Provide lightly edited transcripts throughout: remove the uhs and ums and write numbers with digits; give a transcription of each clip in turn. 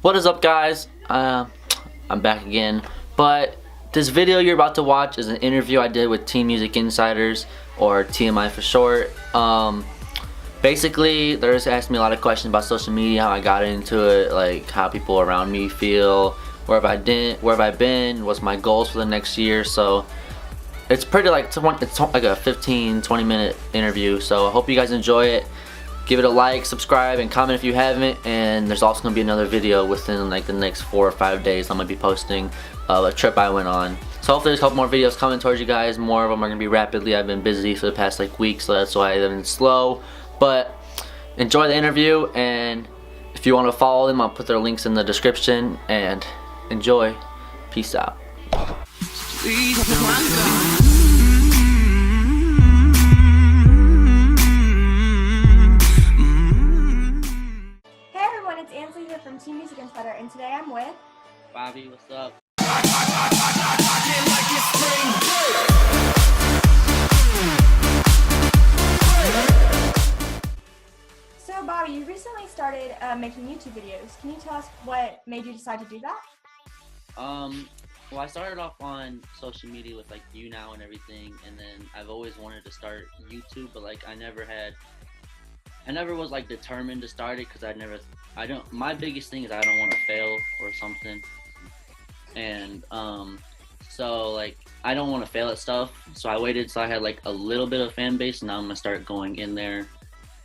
What is up, guys? I'm back again, but this video you're about to watch is an interview I did with Teen Music Insiders, or TMI for short. Basically, they're just asking me a lot of questions about social media, how I got into it, like how people around me feel, where have I been, what's my goals for the next year. So it's pretty it's like a 15-20 minute interview, so I hope you guys enjoy it. Give it a like, subscribe, and comment if you haven't. And there's also going to be another video within like the next 4 or 5 days I'm going to be posting of a trip I went on. So hopefully there's a couple more videos coming towards you guys. More of them are going to be rapidly. I've been busy for the past like week, so that's why I've been slow. But enjoy the interview, and if you want to follow them, I'll put their links in the description. And enjoy. Peace out. It's Ansley here from Teen Music Insider, and today I'm with Bobby. What's up? So Bobby, you recently started making YouTube videos. Can you tell us what made you decide to do that? Well, I started off on social media with like YouNow and everything, and then I've always wanted to start YouTube, but like I never was like determined to start it because my biggest thing is I don't want to fail or something. And so like I don't want to fail at stuff. So I waited till I had like a little bit of fan base, and now I'm gonna start going in there.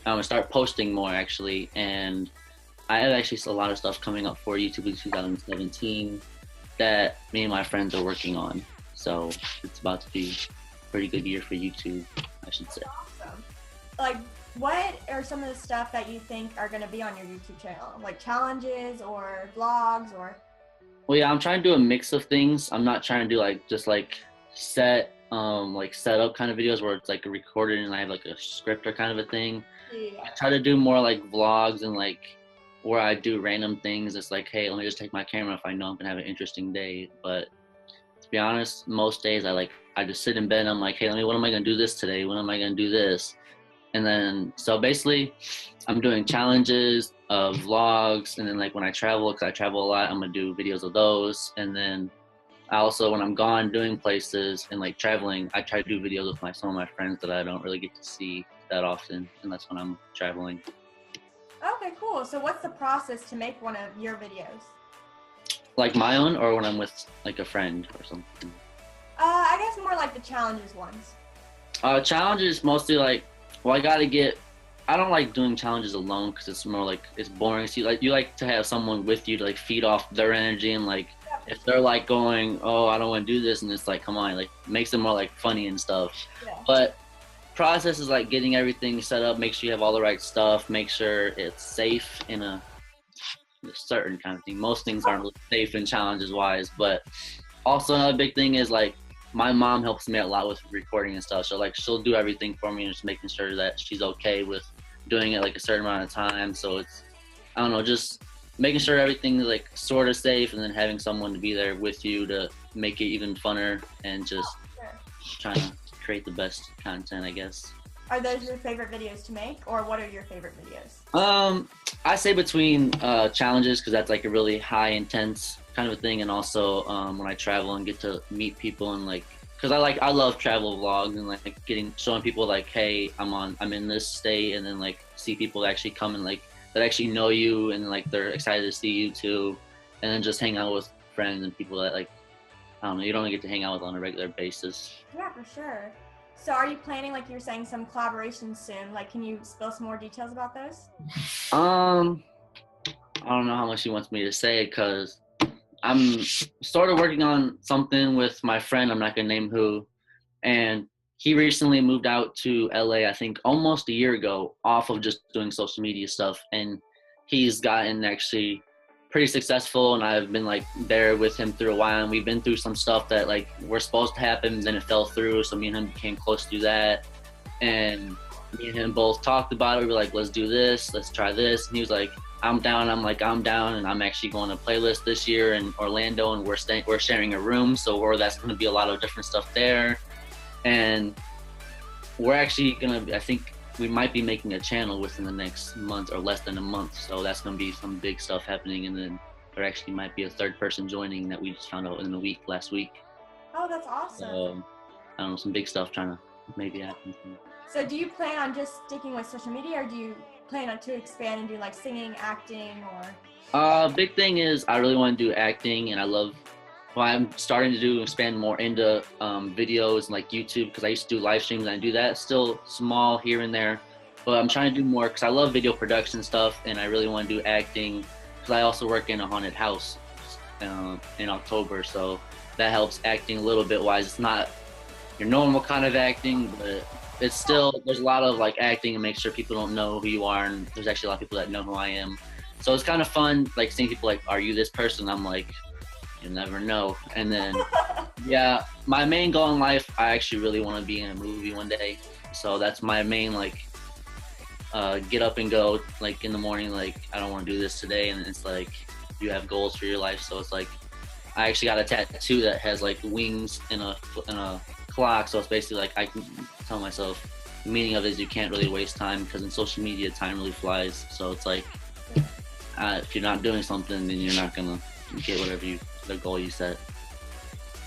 I'm gonna start posting more actually, and I have actually a lot of stuff coming up for YouTube in 2017 that me and my friends are working on. So it's about to be a pretty good year for YouTube, I should say. Awesome. Like, what are some of the stuff that you think are going to be on your YouTube channel? Like challenges or vlogs or? Well, yeah, I'm trying to do a mix of things. I'm not trying to do like just like setup kind of videos where it's like recorded and I have like a script or kind of a thing. Yeah. I try to do more like vlogs and like where I do random things. It's like, hey, let me just take my camera if I know I'm gonna have an interesting day. But to be honest, most days I just sit in bed and I'm like, hey, what am I gonna do this today? When am I gonna do this? And then, so basically, I'm doing challenges, vlogs, and then like when I travel, because I travel a lot, I'm gonna do videos of those. And then I also, when I'm gone doing places and like traveling, I try to do videos with some of my friends that I don't really get to see that often, and that's when I'm traveling. Okay, cool. So what's the process to make one of your videos? Like my own, or when I'm with like a friend or something? I guess more like the challenges ones. Challenges mostly like, well, I don't like doing challenges alone because it's more like, it's boring. So you like to have someone with you to like feed off their energy, and like if they're like going, oh, I don't want to do this, and it's like, come on, like makes it more like funny and stuff. Yeah. But process is like getting everything set up, make sure you have all the right stuff, make sure it's safe in a certain kind of thing. Most things aren't really safe in challenges wise, but also another big thing is like, my mom helps me a lot with recording and stuff. So like she'll do everything for me and just making sure that she's okay with doing it like a certain amount of time. So it's, I don't know, just making sure everything's like sort of safe, and then having someone to be there with you to make it even funner, and just trying to create the best content, I guess. Are those your favorite videos to make, or what are your favorite videos? I say between challenges, because that's like a really high intense kind of a thing, and also when I travel and get to meet people, and like, because I love travel vlogs and like showing people like, hey, I'm in this state, and then like see people that actually come and like that actually know you, and like they're excited to see you too, and then just hang out with friends and people that like, I don't know, you don't get to hang out with on a regular basis. Yeah, for sure. So are you planning, like you were saying, some collaborations soon? Like, can you spill some more details about those? I don't know how much he wants me to say, because I'm sort of working on something with my friend, I'm not gonna name who, and he recently moved out to LA, I think almost a year ago, off of just doing social media stuff, and he's gotten actually pretty successful, and I've been like there with him through a while, and we've been through some stuff that like were supposed to happen, then it fell through, so me and him became close through that, and me and him both talked about it. We were like, let's do this, let's try this, and he was like, I'm down. I'm like, I'm down, and I'm actually going to Playlist this year in Orlando, and we're sharing a room, so that's going to be a lot of different stuff there, and we're actually gonna, I think we might be making a channel within the next month or less than a month, so that's gonna be some big stuff happening. And then there actually might be a third person joining that we just found out in the week last week. Oh, that's awesome. So I don't know, some big stuff trying to maybe happen. So do you plan on just sticking with social media, or do you plan on to expand and do like singing, acting, or? Big thing is I really want to do acting, and I'm starting to do expand more into videos and like YouTube, because I used to do live streams and I do that still small here and there, but I'm trying to do more because I love video production stuff, and I really want to do acting because I also work in a haunted house in October, so that helps acting a little bit wise. It's not your normal kind of acting, but it's still, there's a lot of like acting and make sure people don't know who you are, and there's actually a lot of people that know who I am. So it's kind of fun, like seeing people like, are you this person? I'm like, you never know. And then, yeah, my main goal in life, I actually really want to be in a movie one day. So that's my main, like, get up and go, like in the morning, like, I don't want to do this today. And it's like, you have goals for your life. So it's like, I actually got a tattoo that has like wings in a clock. So it's basically like, I can tell myself, the meaning of it is you can't really waste time, because in social media, time really flies. So it's like, if you're not doing something, then you're not gonna get the goal you set.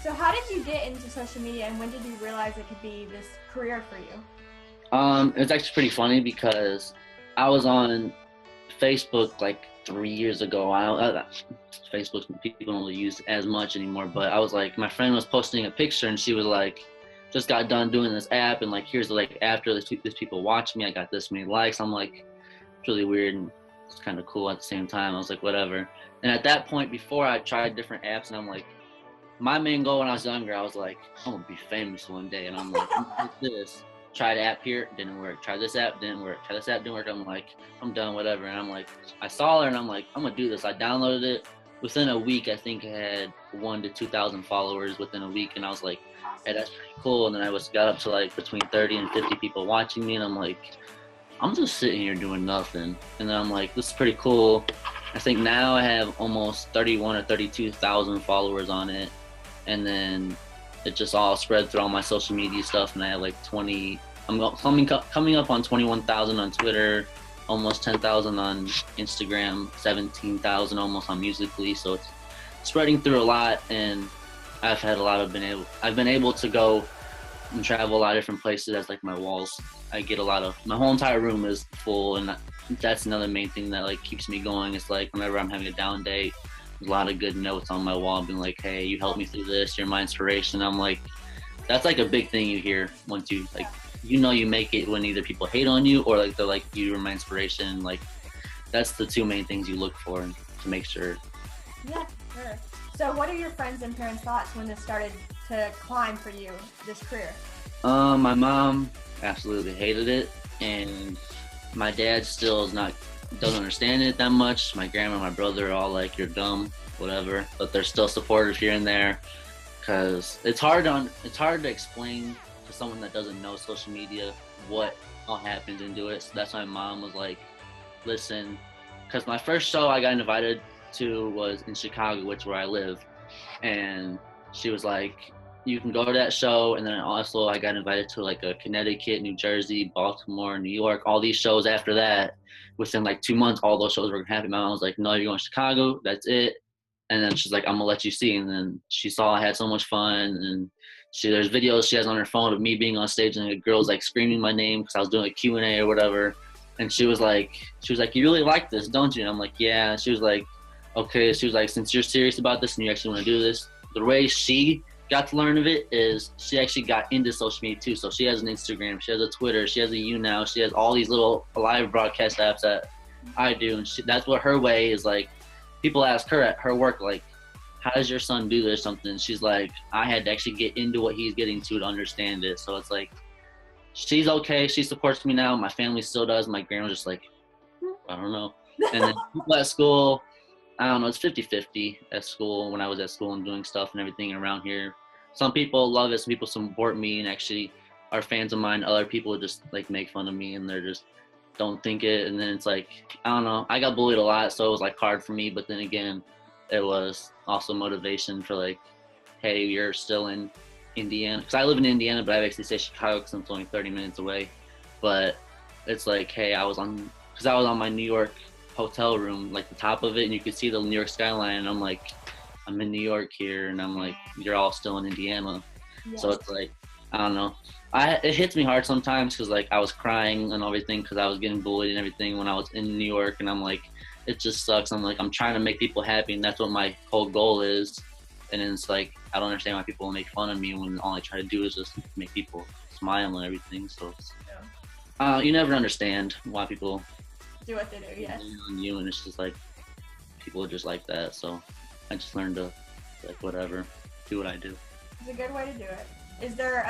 So how did you get into social media, and when did you realize it could be this career for you? It's actually pretty funny because I was on Facebook like 3 years ago. Facebook people don't really use as much anymore, but I was like, my friend was posting a picture and she was like, just got done doing this app, and like, here's like, after this people watch me, I got this many likes. I'm like, it's really weird and it's kind of cool at the same time. I was like, whatever. And at that point, before I tried different apps, and I'm like, my main goal when I was younger, I was like, I'm gonna be famous one day. And I'm like, I'm gonna do this. Try the app here, didn't work. Try this app, didn't work. Try this app, didn't work. I'm like, I'm done, whatever. And I'm like, I saw her and I'm like, I'm gonna do this. I downloaded it. Within a week, I think I had 1,000 to 2,000 followers within a week. And I was like, hey, that's pretty cool. And then I got up to like between 30 and 50 people watching me. And I'm like, I'm just sitting here doing nothing. And then I'm like, this is pretty cool. I think now I have almost 31 or 32,000 followers on it. And then it just all spread through all my social media stuff. And I have like I'm coming up on 21,000 on Twitter, almost 10,000 on Instagram, 17,000 almost on Musical.ly. So it's spreading through a lot. And I've been able to go and travel a lot of different places. As like my walls, I get my whole entire room is full, and that's another main thing that like keeps me going. It's like whenever I'm having a down day, there's a lot of good notes on my wall being like, hey, you helped me through this, you're my inspiration. I'm like, that's like a big thing you hear once you like, you make it, when either people hate on you or like they're like, you were my inspiration. Like, that's the two main things you look for to make sure. Yeah, sure. So what are your friends and parents' thoughts when this started to climb for you, this career? My mom absolutely hated it, and my dad still doesn't understand it that much. My grandma and my brother are all like, you're dumb, whatever, but they're still supportive here and there, because it's hard to explain to someone that doesn't know social media what all happens into it. So that's why my mom was like, listen, because my first show I got invited to was in Chicago, which is where I live, and she was like, you can go to that show. And then also I got invited to like a Connecticut, New Jersey, Baltimore, New York, all these shows after that. Within like 2 months, all those shows were gonna happen. My mom was like, no, you're going to Chicago, that's it. And then she's like, I'm gonna let you see. And then she saw I had so much fun, and there's videos she has on her phone of me being on stage and the girls like screaming my name because I was doing a Q&A or whatever. And she was like, you really like this, don't you? And I'm like, yeah. And she was like, okay. She was like, since you're serious about this and you actually want to do this, the way she got to learn of it is she actually got into social media too. So she has an Instagram, she has a Twitter, she has a YouNow, she has all these little live broadcast apps that I do. And that's what her way is. Like, people ask her at her work, like, how does your son do this, something? She's like, I had to actually get into what he's getting to understand it. So it's like, she's okay. She supports me now. My family still does. My grandma's just like, I don't know. And then people at school, I don't know, it's 50-50 at school. When I was at school and doing stuff and everything around here, some people love it, some people support me and actually are fans of mine. Other people just like make fun of me and they're just don't think it. And then it's like, I don't know, I got bullied a lot, so it was like hard for me. But then again, it was also motivation for like, hey, you're still in Indiana, because I live in Indiana, but I basically say Chicago because it's only 30 minutes away. But it's like, hey, because I was on my New York hotel room, like the top of it, and you could see the New York skyline. And I'm like, I'm in New York here, and I'm like, you're all still in Indiana. Yes. So it's like, I don't know. It hits me hard sometimes because like I was crying and everything because I was getting bullied and everything when I was in New York, and I'm like, it just sucks. I'm like, I'm trying to make people happy, and that's what my whole goal is. And then it's like, I don't understand why people make fun of me when all I try to do is just make people smile and everything. So it's, you never understand why people do what they do. Yes. On you, and it's just like people are just like that. So I just learned to like whatever, do what I do. It's a good way to do it. Is there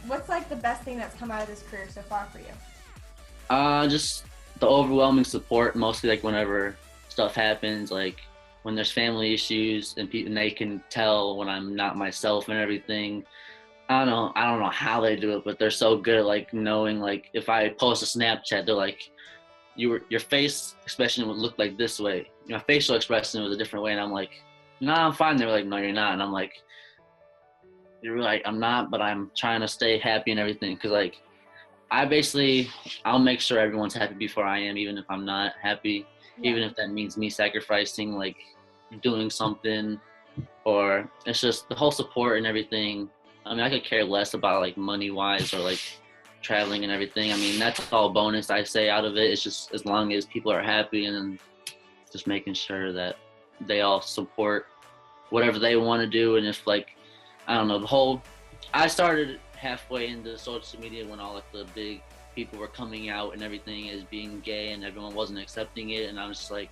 what's like the best thing that's come out of this career so far for you? Just the overwhelming support, mostly like whenever stuff happens, like when there's family issues and people, and they can tell when I'm not myself and everything. I don't know how they do it, but they're so good at like knowing, like if I post a Snapchat, they're like, your face expression would look like this way. My facial expression was a different way, and I'm like, no, I'm fine. They're like, no, you're not. And I'm like, you're right, I'm not, but I'm trying to stay happy and everything. Because like, I'll make sure everyone's happy before I am, even if I'm not happy, even if that means me sacrificing, like doing something, or it's just the whole support and everything. I mean, I could care less about like money wise or like traveling and everything. I mean, that's all bonus I say out of it. It's just as long as people are happy, and then just making sure that they all support whatever they want to do. And if like, I don't know, I started halfway into social media when all like the big people were coming out and everything as being gay, and everyone wasn't accepting it. And I was just like,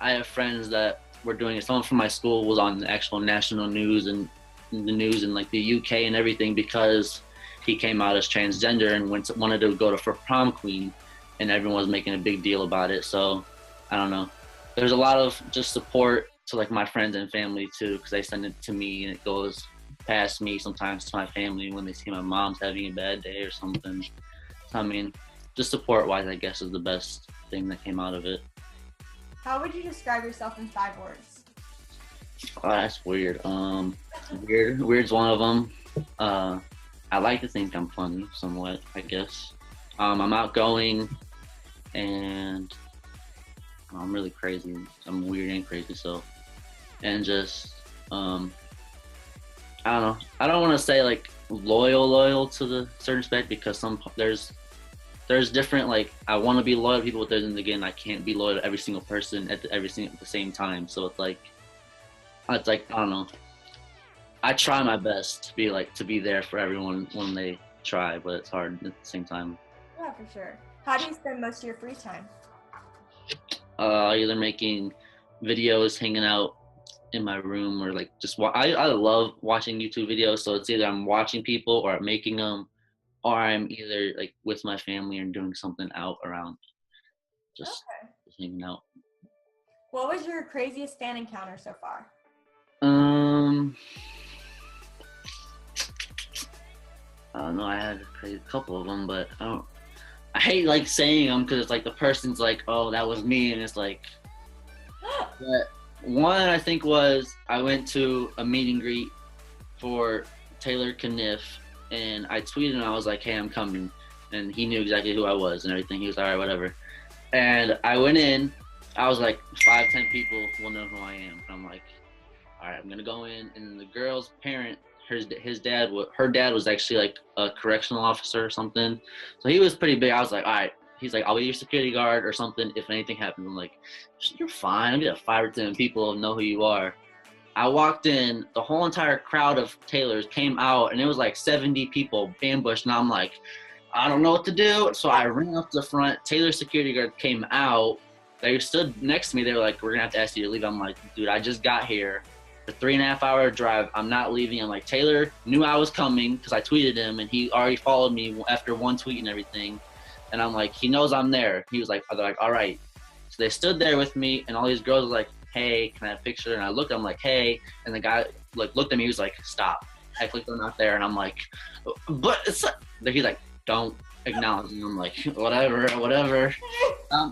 I have friends that were doing it. Someone from my school was on the actual national news and in the news in like the UK and everything because he came out as transgender and wanted to go for prom queen, and everyone was making a big deal about it. So I don't know. There's a lot of just support to like my friends and family too, because they send it to me and it goes past me sometimes to my family when they see my mom's having a bad day or something. So, I mean, just support wise, I guess, is the best thing that came out of it. How would you describe yourself in 5 words? Oh, that's weird. Weird's one of them. I like to think I'm funny somewhat, I guess. I'm outgoing, and I'm really crazy. I'm weird and crazy, so. And just, I don't know. I don't want to say like loyal to the certain aspect, because there's different, like I want to be loyal to people, but then again I can't be loyal to every single person at the same time. So it's like I don't know. I try my best to be there for everyone when they try, but it's hard at the same time. Yeah, for sure. How do you spend most of your free time? Either making videos, hanging out in my room, or like just I love watching YouTube videos. So it's either I'm watching people or I'm making them, or I'm either like with my family and doing something out around, just hanging out. What was your craziest fan encounter so far? I don't know. I had a couple of them, but I hate like saying them because it's like the person's like, oh, that was me, and it's like. But one I think was I went to a meet and greet for Taylor Kniff, and I tweeted and I was like, hey, I'm coming, and he knew exactly who I was and everything. He was all right, whatever. And I went in. I was like, 5-10 people will know who I am. And I'm like, all right, I'm gonna go in. And the girl's parent, her dad was actually like a correctional officer or something, so he was pretty big. I was like, all right. He's like, I'll be your security guard or something if anything happens. I'm like, you're fine. I'm gonna 5 or 10 people know who you are. I walked in, the whole entire crowd of Taylors came out, and it was like 70 people ambushed, and I'm like, I don't know what to do. So I ran up to the front. Taylor's security guard came out. They stood next to me. They were like, we're gonna have to ask you to leave. I'm like, dude, I just got here. The 3.5-hour drive. I'm not leaving. I'm like, Taylor knew I was coming because I tweeted him, and he already followed me after one tweet and everything. And I'm like, he knows I'm there. He was like, they're like, all right. So they stood there with me, and all these girls were like, hey, can I have a picture? And I looked, I'm like, hey. And the guy like looked at me, he was like, stop. I clicked on not there, and I'm like, but it's like, he's like, don't acknowledge. And I'm like, whatever.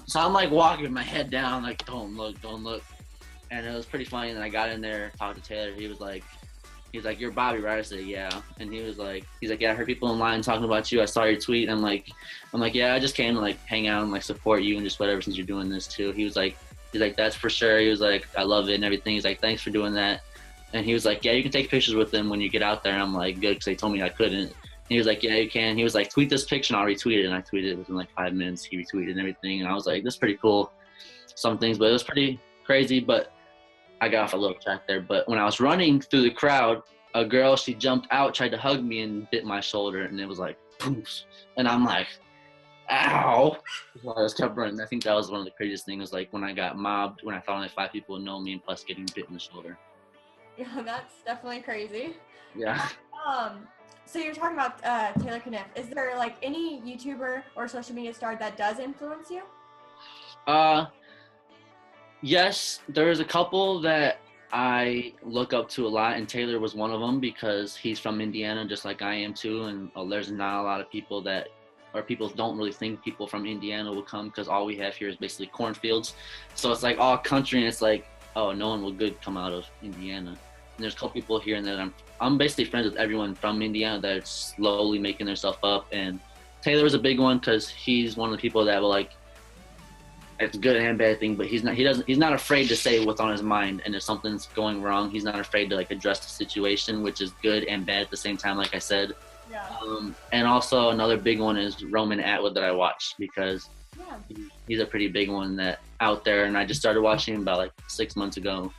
So I'm like walking with my head down, like, don't look. And it was pretty funny. And then I got in there, talked to Taylor. He's like, you're Bobby, right? I said, yeah. And he's like, yeah, I heard people in line talking about you. I saw your tweet. And I'm like, yeah, I just came to like hang out and like support you and just whatever, since you're doing this too. He was like, He's like, that's for sure. He was like, I love it and everything. He's like, thanks for doing that. And he was like, yeah, you can take pictures with them when you get out there. And I'm like, good, because they told me I couldn't. And he was like, yeah, you can. He was like, tweet this picture and I'll retweet it. And I tweeted it within like 5 minutes. He retweeted and everything. And I was like, this is pretty cool. Some things, but it was pretty crazy. But I got off a little track there. But when I was running through the crowd, a girl, she jumped out, tried to hug me and bit my shoulder. And it was like, poof. And I'm like, ow. So I just kept running. I think that was one of the craziest things, like when I got mobbed, when I thought only 5 people would know me, and plus getting bit in the shoulder. Yeah, that's definitely crazy. Yeah. So you're talking about Taylor Kniff. Is there like any YouTuber or social media star that does influence you? Yes, there's a couple that I look up to a lot, and Taylor was one of them because he's from Indiana, just like I am too. And there's not a lot of people that, or people don't really think people from Indiana will come, because all we have here is basically cornfields. So it's like all country, and it's like, oh, no one will good come out of Indiana. And there's a couple people here and there. I'm basically friends with everyone from Indiana that are slowly making themselves up. And Taylor's a big one because he's one of the people that will, like, it's a good and bad thing, but he's not afraid to say what's on his mind. And if something's going wrong, he's not afraid to like address the situation, which is good and bad at the same time, like I said. Yeah. And also another big one is Roman Atwood that I watch, because he's a pretty big one that out there. And I just started watching him about like 6 months ago,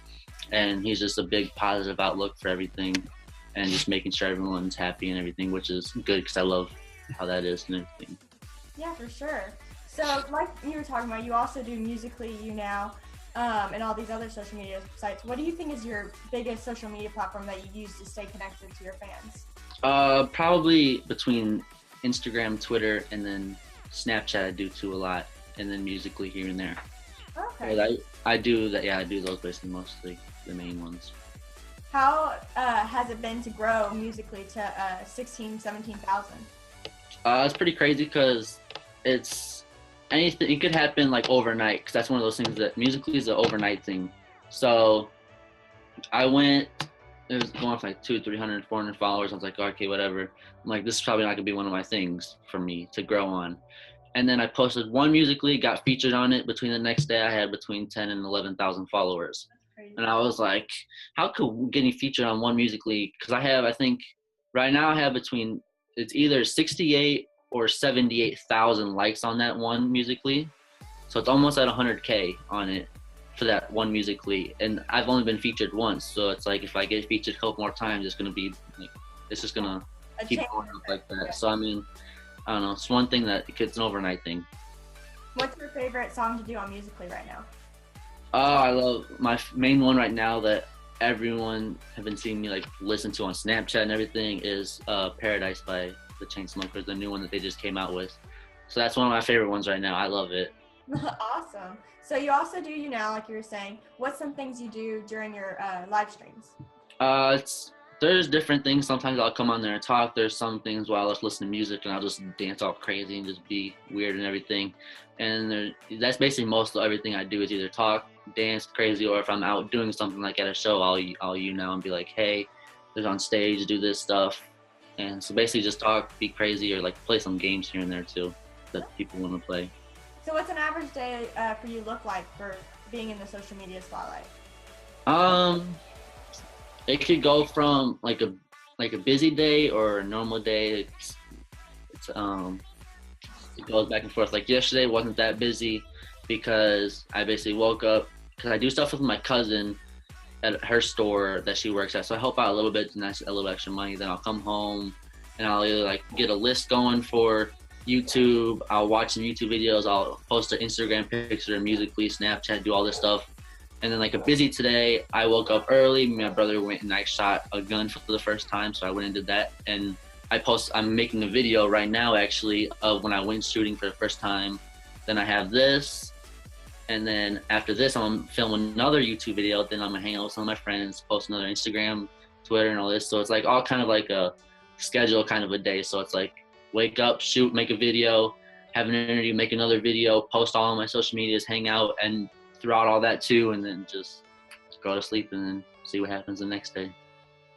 and he's just a big positive outlook for everything and just making sure everyone's happy and everything, which is good because I love how that is and everything. Yeah, for sure. So like you were talking about, you also do Musically You now, and all these other social media sites. What do you think is your biggest social media platform that you use to stay connected to your fans? Probably between Instagram, Twitter, and then Snapchat I do too a lot, and then Musically here and there. Okay. I do that. Yeah, I do those basically mostly the main ones. How has it been to grow Musically to 16, 17,000? It's pretty crazy because it's anything. It could happen like overnight, because that's one of those things that Musically is an overnight thing. So I went. It was going for like 200, 300, 400 followers. I was like, okay, whatever. I'm like, this is probably not gonna be one of my things for me to grow on. And then I posted one Musically, got featured on it. Between the next day, I had between 10 and 11,000 followers. And I was like, how could getting featured on one Musically? Because I think right now I have between, it's either 68 or 78,000 likes on that one Musically. So it's almost at 100K on it for that one Musically. And I've only been featured once. So it's like, if I get featured a couple more times, it's going to be like, it's just going to keep going up like that. So, I mean, I don't know. It's one thing that it's an overnight thing. What's your favorite song to do on Musically right now? Oh, I love my main one right now that everyone have been seeing me like listen to on Snapchat and everything is Paradise by the Chainsmokers, the new one that they just came out with. So that's one of my favorite ones right now. I love it. Awesome. So you also do You Now, like you were saying. What's some things you do during your live streams? There's different things. Sometimes I'll come on there and talk. There's some things where I'll just listen to music and I'll just dance all crazy and just be weird and everything. And that's basically most of everything I do is either talk, dance crazy, or if I'm out doing something like at a show, I'll You Now and be like, hey, there's on stage, do this stuff. And so basically just talk, be crazy, or like play some games here and there too that people want to play. So what's an average day for you look like for being in the social media spotlight? It could go from like a busy day or a normal day. It goes back and forth. Like yesterday wasn't that busy because I basically woke up, because I do stuff with my cousin at her store that she works at. So I help out a little bit and that's a little extra money. Then I'll come home and I'll either like get a list going for YouTube. I'll watch some YouTube videos. I'll post an Instagram picture, Musically, Snapchat, do all this stuff. And then like a busy today, I woke up early. My brother went and I shot a gun for the first time. So I went and did that. And I'm making a video right now actually of when I went shooting for the first time. Then I have this. And then after this, I'm filming another YouTube video. Then I'm gonna hang out with some of my friends, post another Instagram, Twitter, and all this. So it's like all kind of like a schedule kind of a day. So it's like wake up, shoot, make a video, have an interview, make another video, post all on my social medias, hang out, and throughout all that too, and then just go to sleep and then see what happens the next day.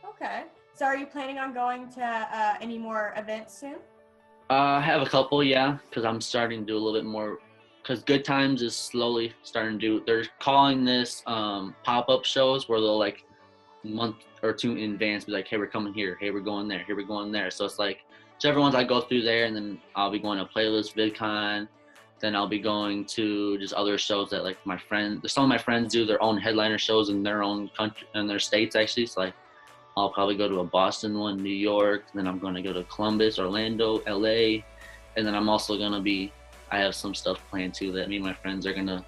Okay. So are you planning on going to any more events soon? I have a couple, yeah, because I'm starting to do a little bit more because Good Times is slowly starting to do. They're calling this pop-up shows where they'll like month or two in advance be like, hey, we're coming here, hey, we're going there, hey, we're going there. So it's like whichever ones I go through there, and then I'll be going to Playlist, VidCon. Then I'll be going to just other shows that like some of my friends do their own headliner shows in their own country, in their states actually. So like I'll probably go to a Boston one, New York, then I'm going to go to Columbus, Orlando, LA, and then I'm also going to I have some stuff planned too that me and my friends are going to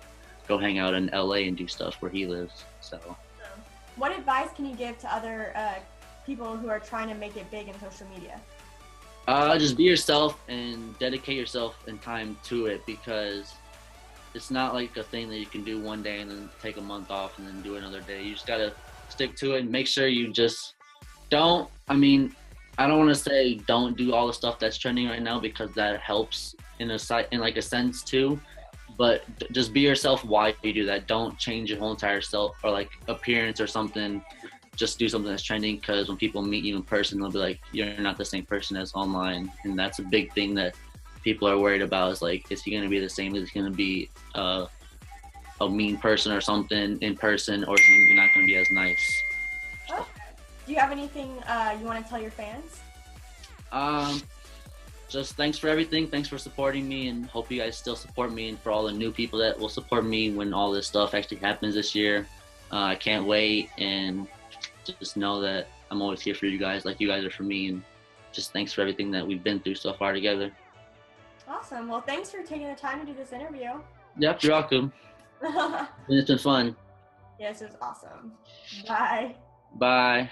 go hang out in LA and do stuff where he lives. So what advice can you give to other people who are trying to make it big in social media? Just be yourself and dedicate yourself and time to it, because it's not like a thing that you can do one day and then take a month off and then do another day. You just gotta stick to it and make sure you just don't. I don't want to say don't do all the stuff that's trending right now, because that helps in a sense too. But just be yourself while you do that. Don't change your whole entire self or like appearance or something. Just do something that's trending, because when people meet you in person, they'll be like, you're not the same person as online. And that's a big thing that people are worried about, is like, is he going to be the same? Is he going to be a mean person or something in person, or is he not going to be as nice? Okay. Do you have anything you want to tell your fans? Just thanks for everything. Thanks for supporting me, and hope you guys still support me, and for all the new people that will support me when all this stuff actually happens this year. I can't wait, and just know that I'm always here for you guys, like you guys are for me, and just thanks for everything that we've been through so far together. Awesome. Well, thanks for taking the time to do this interview. Yep, you're welcome. It's been fun. Yes, it was awesome. Bye. Bye.